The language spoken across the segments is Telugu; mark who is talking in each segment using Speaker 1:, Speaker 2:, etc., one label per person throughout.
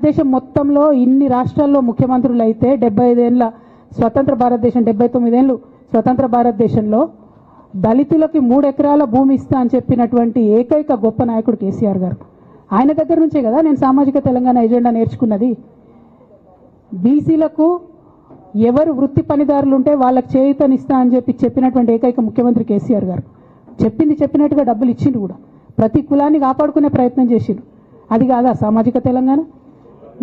Speaker 1: దేశం మొత్తంలో ఇన్ని రాష్ట్రాల్లో ముఖ్యమంత్రులు అయితే 75 ఏళ్ల స్వతంత్ర భారతదేశం 79 ఏళ్ళు స్వతంత్ర భారతదేశంలో దళితులకి 3 ఎకరాల భూమి ఇస్తా అని చెప్పినటువంటి ఏకైక గొప్ప నాయకుడు కేసీఆర్ గారు. ఆయన దగ్గర నుంచే కదా నేను సామాజిక తెలంగాణ ఎజెండా నేర్చుకున్నది. బీసీలకు ఎవరు వృత్తి పనిదారులు ఉంటే వాళ్ళకి చేయూతనిస్తా అని చెప్పినటువంటి ఏకైక ముఖ్యమంత్రి కేసీఆర్ గారు. చెప్పినట్టుగా డబ్బులు ఇచ్చిండు కూడా. ప్రతి కులాన్ని కాపాడుకునే ప్రయత్నం చేసిండు. అది కాదా సామాజిక తెలంగాణ?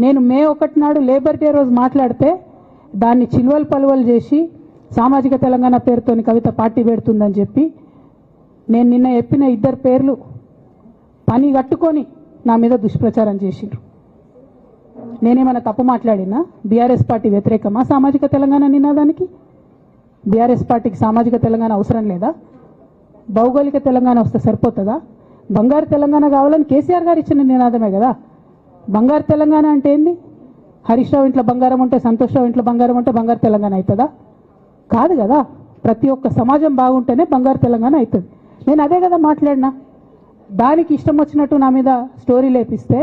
Speaker 1: నేను మే 1 నాడు లేబర్ డే రోజు మాట్లాడితే దాన్ని చిల్వలు పలువలు చేసి సామాజిక తెలంగాణ పేరుతోని కవిత పార్టీ పెడుతుందని చెప్పి నేను నిన్న చెప్పిన 2 పేర్లు పని కట్టుకొని నా మీద దుష్ప్రచారం చేసిండ్రు. నేనేమైనా తప్పు మాట్లాడినా? బీఆర్ఎస్ పార్టీ వ్యతిరేకమా సామాజిక తెలంగాణ నినాదానికి? బీఆర్ఎస్ పార్టీకి సామాజిక తెలంగాణ అవసరం లేదా? భౌగోళిక తెలంగాణ వస్తే సరిపోతుందా? బంగారు తెలంగాణ కావాలని కేసీఆర్ గారు ఇచ్చిన నినాదమే కదా. బంగారు తెలంగాణ అంటే ఏంది? హరీష్ రావు ఇంట్లో బంగారం ఉంటే, సంతోష్ రావు ఇంట్లో బంగారం ఉంటే బంగారు తెలంగాణ అవుతుందా? కాదు కదా. ప్రతి ఒక్క సమాజం బాగుంటేనే బంగారు తెలంగాణ అవుతుంది. నేను అదే కదా మాట్లాడినా. దానికి ఇష్టం వచ్చినట్టు నా మీద స్టోరీ లేపిస్తే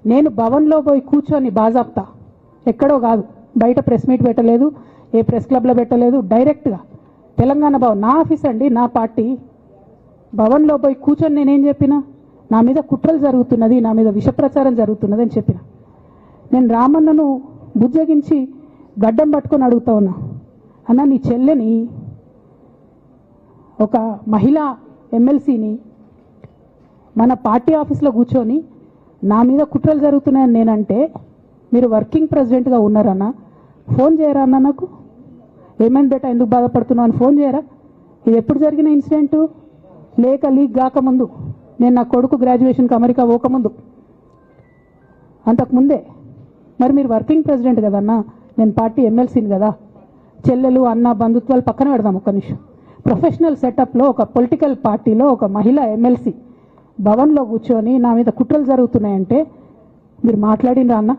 Speaker 1: నేను భవన్లో పోయి కూర్చొని బాజాప్తా, ఎక్కడో కాదు, బయట ప్రెస్ మీట్ పెట్టలేదు, ఏ ప్రెస్ క్లబ్లో పెట్టలేదు, డైరెక్ట్గా తెలంగాణ భవన్ నా ఆఫీస్ అండి, నా పార్టీ భవన్లో పోయి కూర్చొని నేనేం చెప్పినా? నా మీద కుట్రలు జరుగుతున్నది, నా మీద విషప్రచారం జరుగుతున్నది అని చెప్పిన. నేను రామన్నను బుజ్జగించి గడ్డం పట్టుకొని అడుగుతా ఉన్నా, అన్న నీ చెల్లెని, ఒక మహిళా ఎమ్మెల్సీని మన పార్టీ ఆఫీస్లో కూర్చొని నా మీద కుట్రలు జరుగుతున్నాయని నేనంటే మీరు వర్కింగ్ ప్రెసిడెంట్గా ఉన్నారన్నా, ఫోన్ చేయరా అన్న నాకు? ఏమైంది బేటా, ఎందుకు బాధపడుతున్నావు అని ఫోన్ చేయరా? ఇది ఎప్పుడు జరిగిన ఇన్సిడెంటు? లేక లీక్ కాకముందు, నేను నా కొడుకు గ్రాడ్యుయేషన్కి అమెరికా పోకముందు, అంతకుముందే. మరి మీరు వర్కింగ్ ప్రెసిడెంట్ కదన్నా, నేను పార్టీ ఎమ్మెల్సీని కదా. చెల్లెలు అన్న బంధుత్వాలు పక్కన పెడదాం ఒక్క నిమిషం. ప్రొఫెషనల్ సెటప్లో ఒక పొలిటికల్ పార్టీలో ఒక మహిళా ఎమ్మెల్సీ భవన్లో కూర్చొని నా మీద కుట్రలు జరుగుతున్నాయంటే మీరు మాట్లాడినరా అన్న?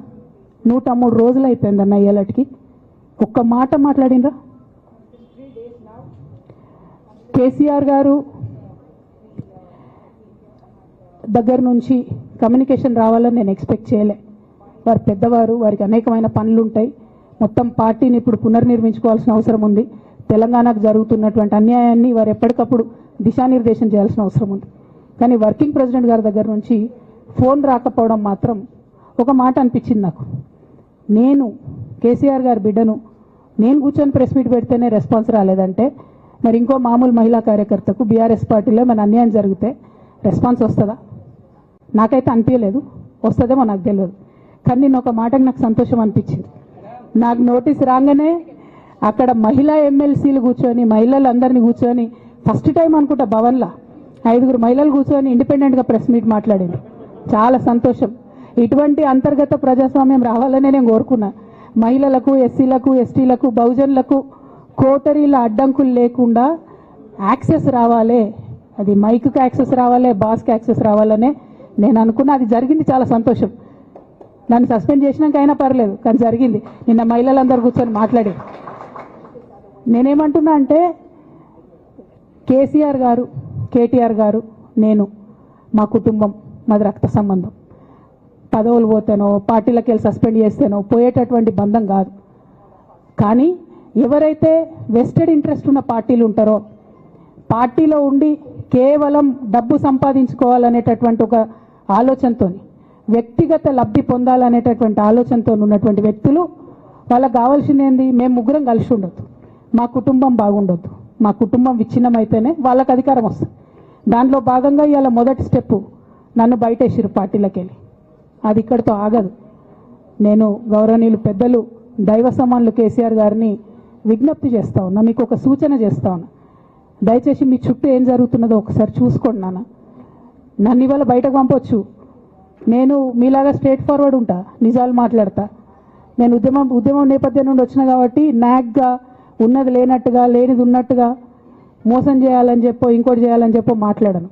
Speaker 1: 103 రోజులు అయిపోయిందన్న ఇయ్యాలటికి, ఒక్క మాట మాట్లాడినరా? కేసీఆర్ గారు దగ్గర నుంచి కమ్యూనికేషన్ రావాలని నేను ఎక్స్పెక్ట్ చేయలే. వారు పెద్దవారు, వారికి అనేకమైన పనులు ఉంటాయి. మొత్తం పార్టీని ఇప్పుడు పునర్నిర్మించుకోవాల్సిన అవసరం ఉంది. తెలంగాణకు జరుగుతున్నటువంటి అన్యాయాన్ని వారు ఎప్పటికప్పుడు దిశానిర్దేశం చేయాల్సిన అవసరం ఉంది. కానీ వర్కింగ్ ప్రెసిడెంట్ గారి దగ్గర నుంచి ఫోన్ రాకపోవడం మాత్రం ఒక మాట అనిపించింది నాకు. నేను కేసీఆర్ గారి బిడ్డను, నేను కూర్చొని ప్రెస్ మీట్ పెడితేనే రెస్పాన్స్ రాలేదంటే మరి ఇంకో మామూలు మహిళా కార్యకర్తకు బీఆర్ఎస్ పార్టీలో మన అన్యాయం జరిగితే రెస్పాన్స్ వస్తుందా? నాకైతే అనిపించలేదు. వస్తుందేమో నాకు తెలియదు. కానీ నేను ఒక మాటకు నాకు సంతోషం అనిపించింది. నాకు నోటీస్ రాగానే అక్కడ మహిళా ఎమ్మెల్సీలు కూర్చొని, మహిళలందరినీ కూర్చొని, ఫస్ట్ టైం అనుకుంటా భవన్లో 5 మహిళలు కూర్చొని ఇండిపెండెంట్గా ప్రెస్ మీట్ మాట్లాడింది. చాలా సంతోషం. ఇటువంటి అంతర్గత ప్రజాస్వామ్యం రావాలనే నేను కోరుకున్నా. మహిళలకు, ఎస్సీలకు, ఎస్టీలకు, బహుజనులకు కోటరీల అడ్డంకులు లేకుండా యాక్సెస్ రావాలి. అది మైక్కి యాక్సెస్ రావాలి, బాస్కి యాక్సెస్ రావాలనే నేను అనుకున్నా. అది జరిగింది, చాలా సంతోషం. నన్ను సస్పెండ్ చేసినాక అయినా పర్లేదు, కానీ జరిగింది. నిన్న మహిళలందరూ కూర్చొని మాట్లాడి నేనేమంటున్నా అంటే, కేసీఆర్ గారు, కేటీఆర్ గారు, నేను, మా కుటుంబం, మాది రక్త సంబంధం. పదవులు పోతేనో, పార్టీలకు వెళ్ళి సస్పెండ్ చేస్తేనో పోయేటటువంటి బంధం కాదు. కానీ ఎవరైతే వెస్టెడ్ ఇంట్రెస్ట్ ఉన్న పార్టీలు ఉంటారో, పార్టీలో ఉండి కేవలం డబ్బు సంపాదించుకోవాలనేటటువంటి ఒక ఆలోచనతో, వ్యక్తిగత లబ్ధి పొందాలనేటటువంటి ఆలోచనతో ఉన్నటువంటి వ్యక్తులు, వాళ్ళకి కావాల్సింది ఏంది? మేము ముగ్గురం కలిసి ఉండొద్దు, మా కుటుంబం బాగుండొద్దు, మా కుటుంబం విచ్ఛిన్నమైతేనే వాళ్ళకి అధికారం వస్తుంది. దాంట్లో భాగంగా ఇవాళ మొదటి స్టెప్పు నన్ను బయటేసిరు పార్టీలకు వెళ్ళి. అది ఇక్కడితో ఆగదు. నేను గౌరవనీయులు పెద్దలు దైవ సమానులు కేసీఆర్ గారిని విజ్ఞప్తి చేస్తా ఉన్నా, మీకు ఒక సూచన చేస్తా ఉన్నా. దయచేసి మీ చుట్టూ ఏం జరుగుతున్నదో ఒకసారి చూసుకోండి నాన్న. నన్ను ఇవాళ బయటకు పంపొచ్చు, నేను మీలాగా స్ట్రేట్ ఫార్వర్డ్ ఉంటా, నిజాలు మాట్లాడతా. నేను ఉద్యమం నేపథ్యం నుండి వచ్చిన కాబట్టి నాగ్గా, ఉన్నది లేనట్టుగా, లేనిది ఉన్నట్టుగా, మోసం చేయాలని చెప్పో ఇంకోటి చేయాలని చెప్పో మాట్లాడను.